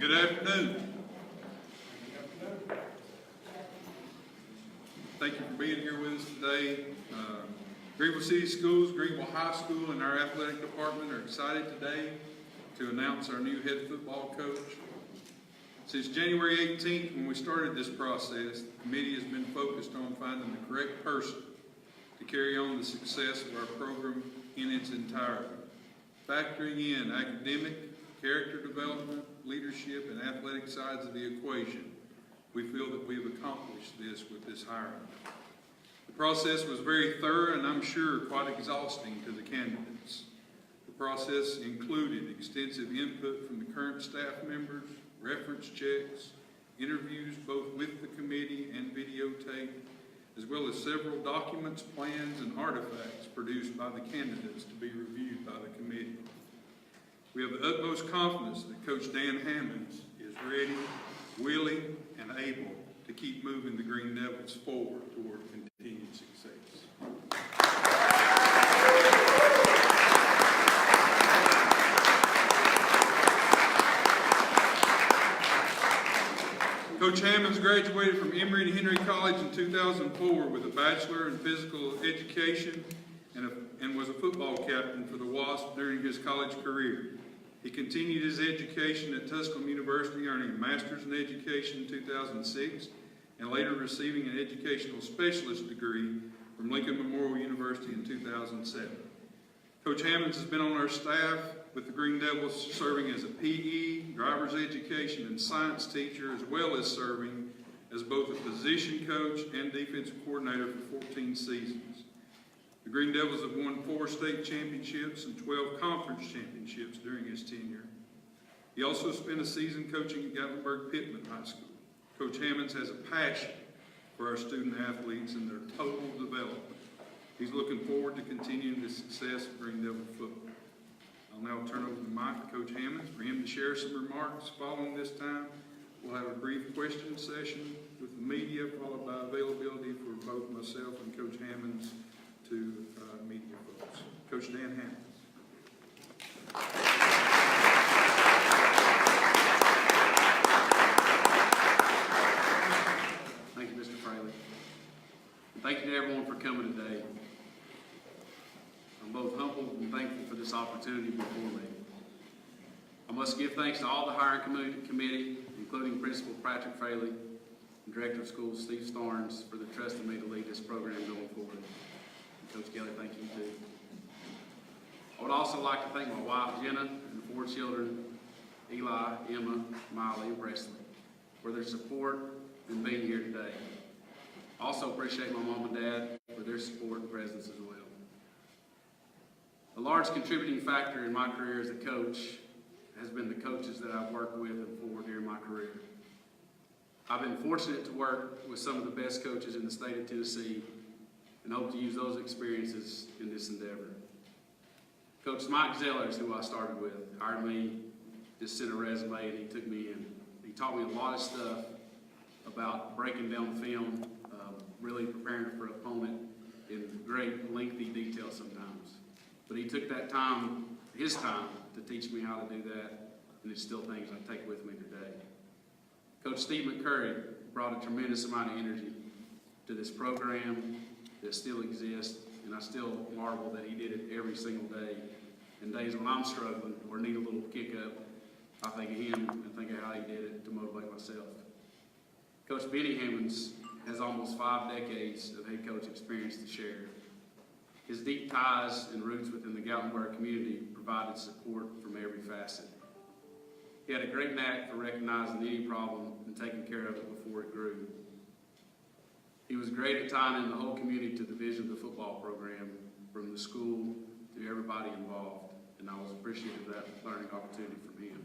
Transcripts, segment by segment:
Good afternoon. Thank you for being here with us today. Greeneville City Schools, Greeneville High School, and our athletic department are excited today to announce our new head football coach. Since January 18th, when we started this process, the committee has been focused on finding the correct person to carry on the success of our program in its entirety, factoring in academic, character development, leadership, and athletic sides of the equation. We feel that we've accomplished this with this hiring. The process was very thorough and I'm sure quite exhausting to the candidates. The process included extensive input from the current staff members, reference checks, interviews both with the committee and videotape, as well as several documents, plans, and artifacts produced by the candidates to be reviewed by the committee. We have the utmost confidence that Coach Dan Hammonds is ready, willing, and able to keep moving the Green Devils forward toward continued success. Coach Hammonds graduated from Emory and Henry College in 2004 with a Bachelor in Physical Education and was a football captain for the Wasp during his college career. He continued his education at Tusculum University, earning a Master's in Education in 2006, and later receiving an Educational Specialist degree from Lincoln Memorial University in 2007. Coach Hammonds has been on our staff with the Green Devils, serving as a PE, driver's education, and science teacher, as well as serving as both a position coach and defensive coordinator for 14 seasons. The Green Devils have won 4 state championships and 12 conference championships during his tenure. He also spent a season coaching at Gatlinburg-Pittman High School. Coach Hammonds has a passion for our student athletes and their total development. He's looking forward to continuing the success of Green Devil football. I'll now turn over the mic to Coach Hammonds for him to share some remarks. Following this time, we'll have a brief question session with the media, followed by availability for both myself and Coach Hammonds to media folks. Coach Dan Hammonds. Thank you, Mr. Fraley. And thank you to everyone for coming today. I'm both humbled and thankful for this opportunity before me. I must give thanks to all the hiring committee, including Principal Patrick Fraley and Director of Schools Steve Starnes, for the trust in me to lead this program going forward. And Coach Kelly, thank you too. I would also like to thank my wife Jenna and the 4 children, Eli, Emma, Miley, and Presley, for their support and being here today. I also appreciate my mom and dad for their support and presence as well. A large contributing factor in my career as a coach has been the coaches that I've worked with and for during my career. I've been fortunate to work with some of the best coaches in the state of Tennessee and hope to use those experiences in this endeavor. Coach Mike Zeller is who I started with. Hired me, just sent a resume, and he took me in. He taught me a lot of stuff about breaking down the film, really preparing for an opponent in great lengthy detail sometimes. But he took that time, his time, to teach me how to do that, and it's still things I take with me today. Coach Steve McCurry brought a tremendous amount of energy to this program that still exists, and I still marvel that he did it every single day. And days when I'm struggling or need a little kick up, I think of him and think of how he did it to motivate myself. Coach Benny Hammonds has almost 5 decades of head coach experience to share. His deep ties and roots within the Gatlinburg community provided support from every facet. He had a great knack for recognizing any problem and taking care of it before it grew. He was great at tying in the whole community to the vision of the football program, from the school to everybody involved, and I was appreciative of that learning opportunity from him.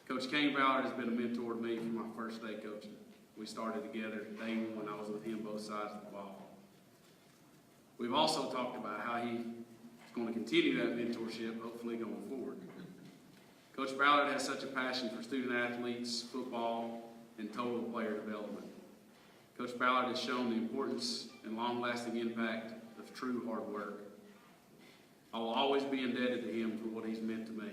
Coach Kane Ballard has been a mentor to me from my first day coaching. We started together day one. I was with him both sides of the ball. We've also talked about how he's going to continue that mentorship, hopefully going forward. Coach Ballard has such a passion for student athletes, football, and total player development. Coach Ballard has shown the importance and long-lasting impact of true hard work. I will always be indebted to him for what he's meant to me.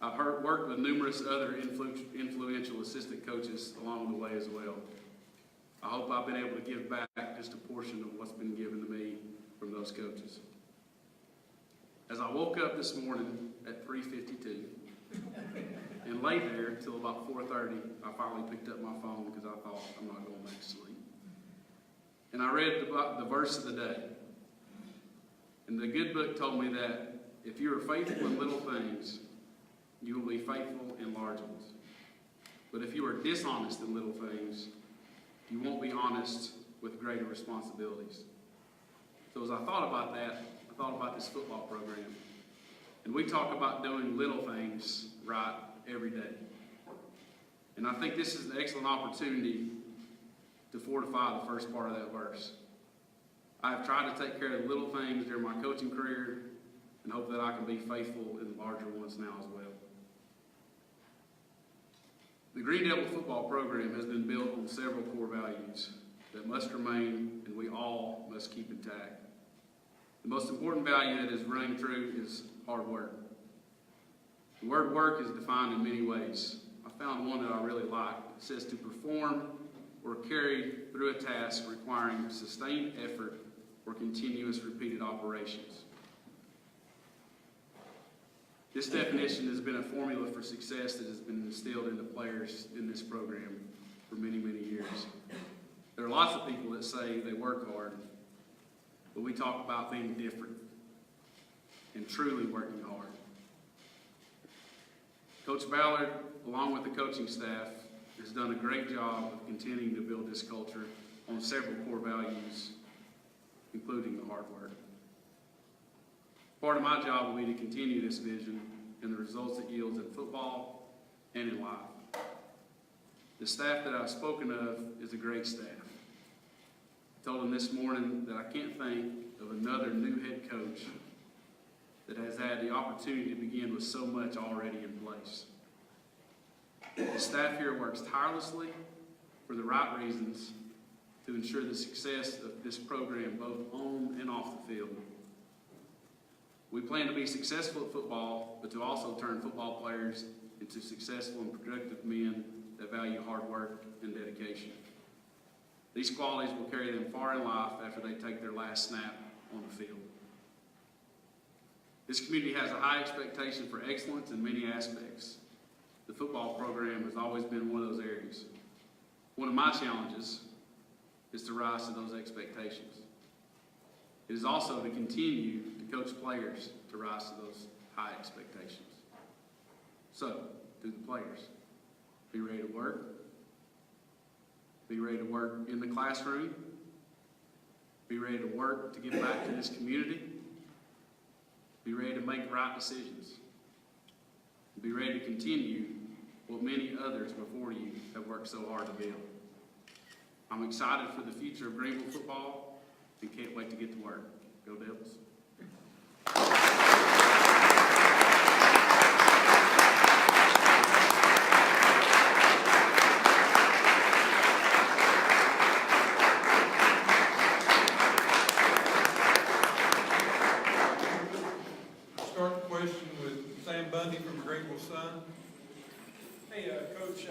I've worked with numerous other influential assistant coaches along the way as well. I hope I've been able to give back just a portion of what's been given to me from those coaches. As I woke up this morning at 3:52 and lay there until about 4:30, I finally picked up my phone because I thought, I'm not going back to sleep. And I read the verse of the day. And the good book told me that if you are faithful in little things, you will be faithful in large ones. But if you are dishonest in little things, you won't be honest with greater responsibilities. So as I thought about that, I thought about this football program. And we talk about doing little things right every day. And I think this is an excellent opportunity to fortify the first part of that verse. I have tried to take care of the little things during my coaching career and hope that I can be faithful in the larger ones now as well. The Greeneville football program has been built on several core values that must remain and we all must keep intact. The most important value that is running true is hard work. The word work is defined in many ways. I found one that I really like. It says to perform or carry through a task requiring sustained effort or continuous repeated operations. This definition has been a formula for success that has been instilled into players in this program for many, many years. There are lots of people that say they work hard, but we talk about being different and truly working hard. Coach Ballard, along with the coaching staff, has done a great job of continuing to build this culture on several core values, including the hard work. Part of my job will be to continue this vision and the results it yields in football and in life. The staff that I've spoken of is a great staff. I told them this morning that I can't think of another new head coach that has had the opportunity to begin with so much already in place. The staff here works tirelessly for the right reasons to ensure the success of this program both on and off the field. We plan to be successful at football, but to also turn football players into successful and productive men that value hard work and dedication. These qualities will carry them far in life after they take their last snap on the field. This community has a high expectation for excellence in many aspects. The football program has always been one of those areas. One of my challenges is to rise to those expectations. It is also to continue to coach players to rise to those high expectations. So, to the players, be ready to work. Be ready to work in the classroom. Be ready to work to give back to this community. Be ready to make right decisions. Be ready to continue what many others before you have worked so hard to build. I'm excited for the future of Greeneville football and can't wait to get to work. Go Devils. Start the question with Sam Bundy from Greeneville Sun. Hey, Coach,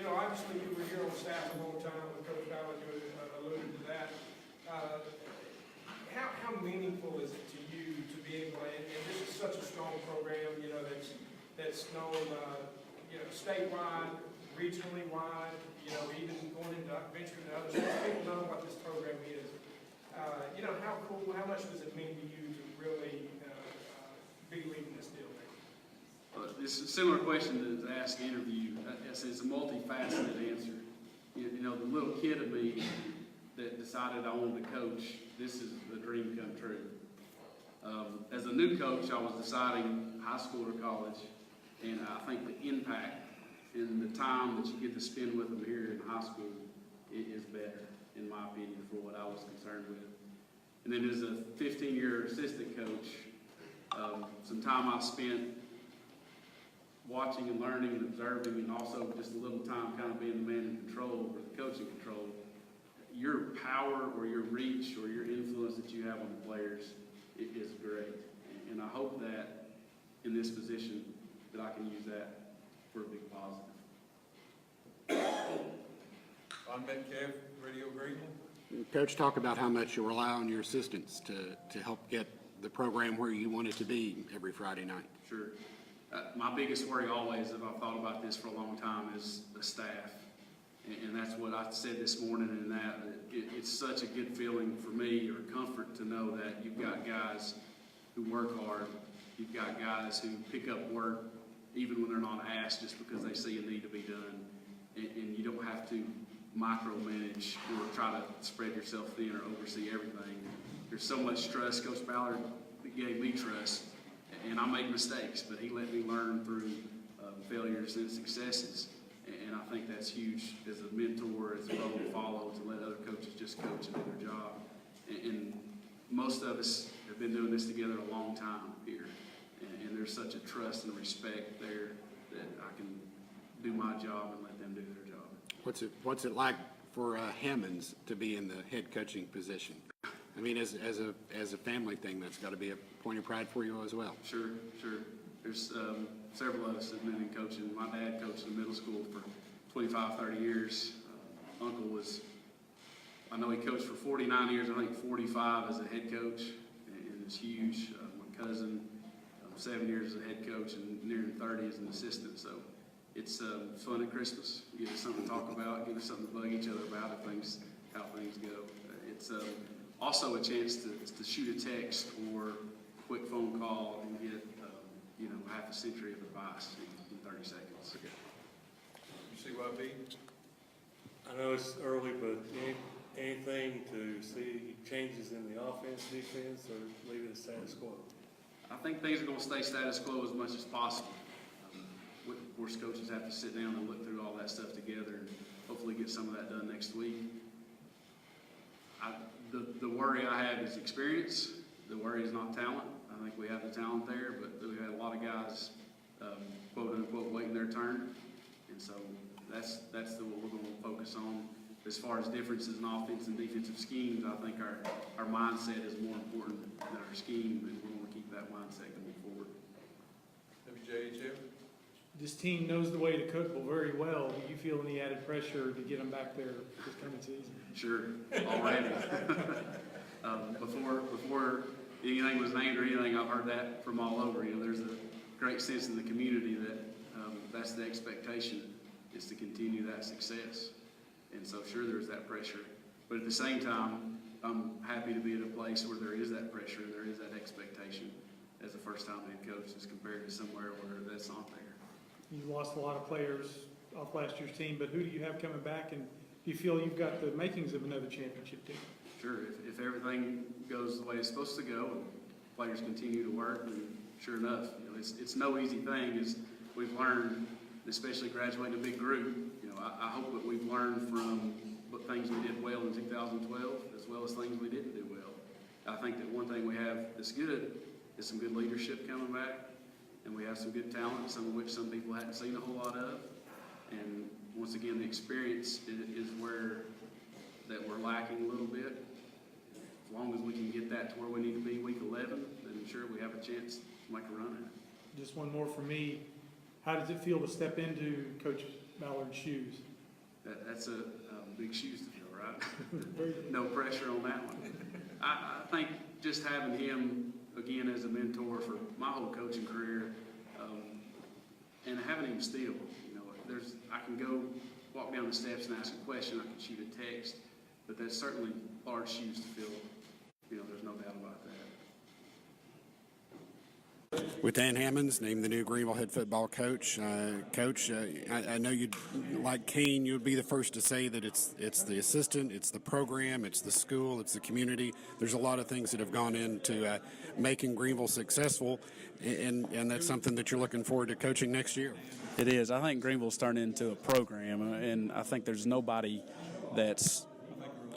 obviously you were here on staff a long time with Coach Ballard, you alluded to that. How meaningful is it to you to be able, and this is such a strong program, that's known, statewide, regionally wide, even going into venturing to other states, people know what this program is. How cool, how much does it mean to you to really be leading this deal? This is a similar question that was asked in the interview. It's a multifaceted answer. The little kid of me that decided I wanted to coach, this is the dream come true. As a new coach, I was deciding high school or college, and I think the impact and the time that you get to spend with them here in high school is better, in my opinion, for what I was concerned with. And then as a 15-year assistant coach, some time I spent watching and learning and observing, and also just a little time kind of being the man in control or the coach in control. Your power or your reach or your influence that you have on the players is great. And I hope that in this position that I can use that for a big positive. Ron Metcalf, Radio Greeneville. Coach, talk about how much you rely on your assistants to help get the program where you want it to be every Friday night. Sure. My biggest worry always, if I've thought about this for a long time, is the staff. And that's what I said this morning, and that it's such a good feeling for me, or comfort, to know that you've got guys who work hard. You've got guys who pick up work even when they're not asked, just because they see a need to be done. And you don't have to micromanage or try to spread yourself thin or oversee everything. There's so much trust. Coach Ballard gave me trust, and I make mistakes, but he let me learn through failures and successes. And I think that's huge as a mentor, as a role to follow, to let other coaches just coach and do their job. And most of us have been doing this together a long time here. And there's such a trust and respect there that I can do my job and let them do their job. What's it like for Hammonds to be in the head coaching position? I mean, as a family thing, that's got to be a point of pride for you as well. Sure. There's several of us that have been in coaching. My dad coached in middle school for 25, 30 years. Uncle was, I know he coached for 49 years, I think 45 as a head coach, and it's huge. My cousin, 7 years as a head coach and nearing 30 as an assistant. So it's fun at Christmas. Give us something to talk about, give us something to bug each other about how things go. It's also a chance to shoot a text or a quick phone call and get half a century of advice in 30 seconds. You see YB? I know it's early, but anything to see changes in the offense, defense, or leave it as status quo? I think things are going to stay status quo as much as possible. Of course, coaches have to sit down and look through all that stuff together and hopefully get some of that done next week. The worry I have is experience. The worry is not talent. I think we have the talent there, but we had a lot of guys, quote unquote, waiting their turn. And so that's what we're going to focus on. As far as differences in offense and defensive schemes, I think our mindset is more important than our scheme, and we're going to keep that mindset going forward. WJHF. This team knows the way to cook very well. Do you feel any added pressure to get them back there this coming season? Sure, already. Before anything was named or anything, I've heard that from all over. There's a great sense in the community that that's the expectation, is to continue that success. And so sure, there's that pressure. But at the same time, I'm happy to be at a place where there is that pressure and there is that expectation as a first-time head coach as compared to somewhere where that's not there. You lost a lot of players off last year's team, but who do you have coming back, and do you feel you've got the makings of another championship team? Sure, if everything goes the way it's supposed to go and players continue to work, then sure enough, it's no easy thing, as we've learned, especially graduating a big group. I hope that we've learned from what things we did well in 2012 as well as things we didn't do well. I think that one thing we have that's good is some good leadership coming back, and we have some good talent, some of which some people hadn't seen a whole lot of. And once again, the experience is where that we're lacking a little bit. As long as we can get that to where we need to be week 11, then sure, we have a chance to make a run at it. Just one more for me. How does it feel to step into Coach Ballard's shoes? That's a big shoes to fill, right? No pressure on that one. I think just having him, again, as a mentor for my whole coaching career, and having him still, I can go walk down the steps and ask a question, I can shoot a text, but that's certainly large shoes to fill. There's no doubt about that. With Dan Hammonds, named the new Greeneville head football coach. Coach, I know you'd, like Kane, you'd be the first to say that it's the assistant, it's the program, it's the school, it's the community. There's a lot of things that have gone into making Greeneville successful, and that's something that you're looking forward to coaching next year. It is. I think Greeneville's turned into a program, and I think there's nobody that's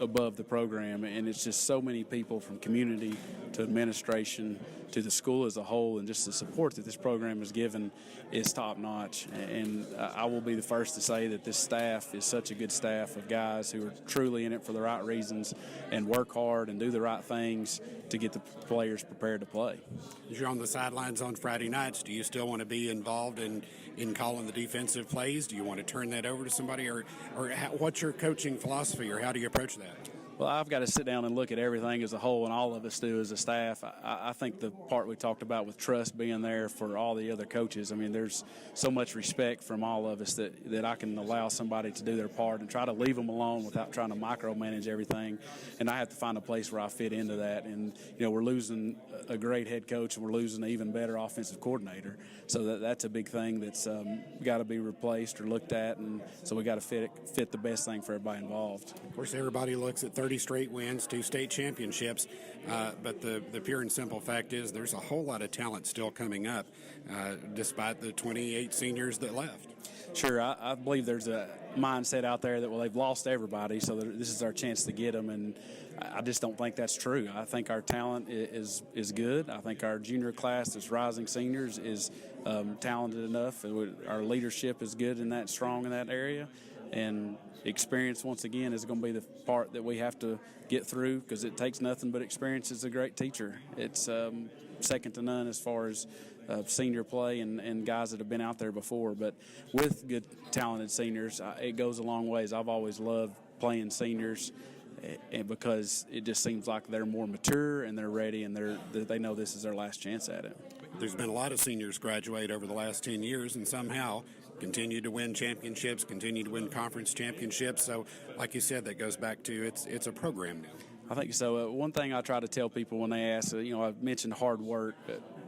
above the program, and it's just so many people from community to administration to the school as a whole, and just the support that this program is given is top notch. And I will be the first to say that this staff is such a good staff of guys who are truly in it for the right reasons and work hard and do the right things to get the players prepared to play. As you're on the sidelines on Friday nights, do you still want to be involved in calling the defensive plays? Do you want to turn that over to somebody, or what's your coaching philosophy, or how do you approach that? Well, I've got to sit down and look at everything as a whole, and all of us do as a staff. I think the part we talked about with trust being there for all the other coaches, I mean, there's so much respect from all of us that I can allow somebody to do their part and try to leave them alone without trying to micromanage everything. And I have to find a place where I fit into that. And, you know, we're losing a great head coach, and we're losing an even better offensive coordinator. So that's a big thing that's got to be replaced or looked at. And so we got to fit the best thing for everybody involved. Of course, everybody looks at 30 straight wins, 2 state championships, but the pure and simple fact is there's a whole lot of talent still coming up, despite the 28 seniors that left. Sure, I believe there's a mindset out there that, well, they've lost everybody, so this is our chance to get them, and I just don't think that's true. I think our talent is good. I think our junior class that's rising seniors is talented enough. Our leadership is good and strong in that area, and experience, once again, is going to be the part that we have to get through, because it takes nothing but experience as a great teacher. It's second to none as far as senior play and guys that have been out there before. But with good, talented seniors, it goes a long ways. I've always loved playing seniors because it just seems like they're more mature and they're ready, and they know this is their last chance at it. There's been a lot of seniors graduate over the last 10 years and somehow continue to win championships, continue to win conference championships. So, like you said, that goes back to it's a program now. I think so. One thing I try to tell people when they ask, I've mentioned hard work.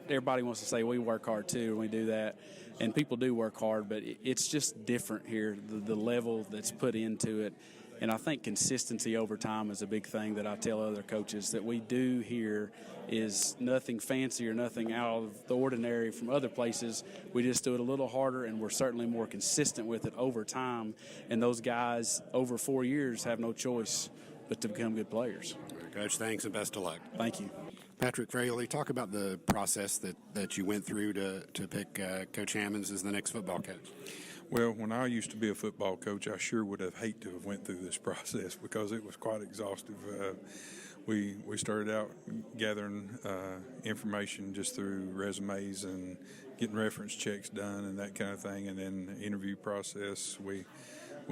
Everybody wants to say we work hard too, and we do that. And people do work hard, but it's just different here, the level that's put into it. And I think consistency over time is a big thing that I tell other coaches that we do here is nothing fancy or nothing out of the ordinary from other places. We just do it a little harder, and we're certainly more consistent with it over time. And those guys over 4 years have no choice but to become good players. Coach, thanks and best of luck. Thank you. Patrick Fraley, talk about the process that you went through to pick Coach Hammonds as the next football coach. Well, when I used to be a football coach, I sure would have hated to have went through this process because it was quite exhaustive. We started out gathering information just through resumes and getting reference checks done and that kind of thing, and then the interview process. We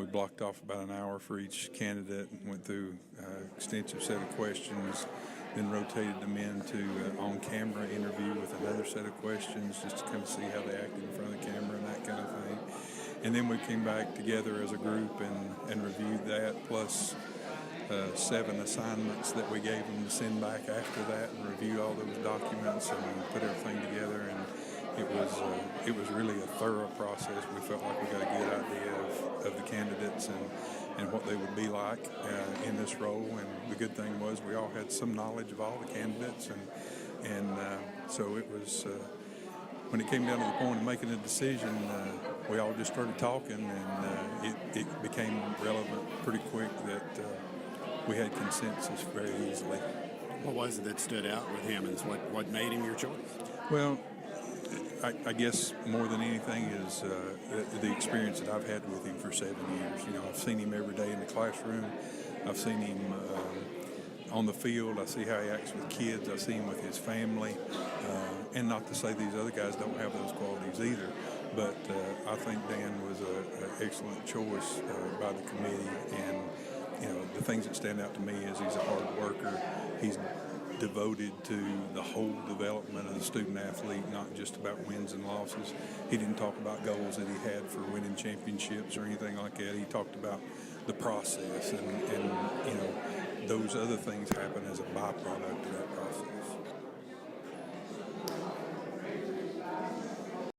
blocked off about an hour for each candidate and went through an extensive set of questions, then rotated them into on-camera interview with another set of questions just to kind of see how they acted in front of the camera and that kind of thing. And then we came back together as a group and reviewed that, plus 7 assignments that we gave them to send back after that and review all those documents and put everything together. And it was really a thorough process. We felt like we got a good idea of the candidates and what they would be like in this role. And the good thing was we all had some knowledge of all the candidates, and so it was. When it came down to the point of making a decision, we all just started talking, and it became relevant pretty quick that we had consensus very easily. What was it that stood out with Hammonds? What made him your choice? Well, I guess more than anything is the experience that I've had with him for 7 years. I've seen him every day in the classroom. I've seen him on the field. I see how he acts with kids. I see him with his family. And not to say these other guys don't have those qualities either, but I think Dan was an excellent choice by the committee. And, the things that stand out to me is he's a hard worker. He's devoted to the whole development of the student athlete, not just about wins and losses. He didn't talk about goals that he had for winning championships or anything like that. He talked about the process, and those other things happen as a byproduct of that process.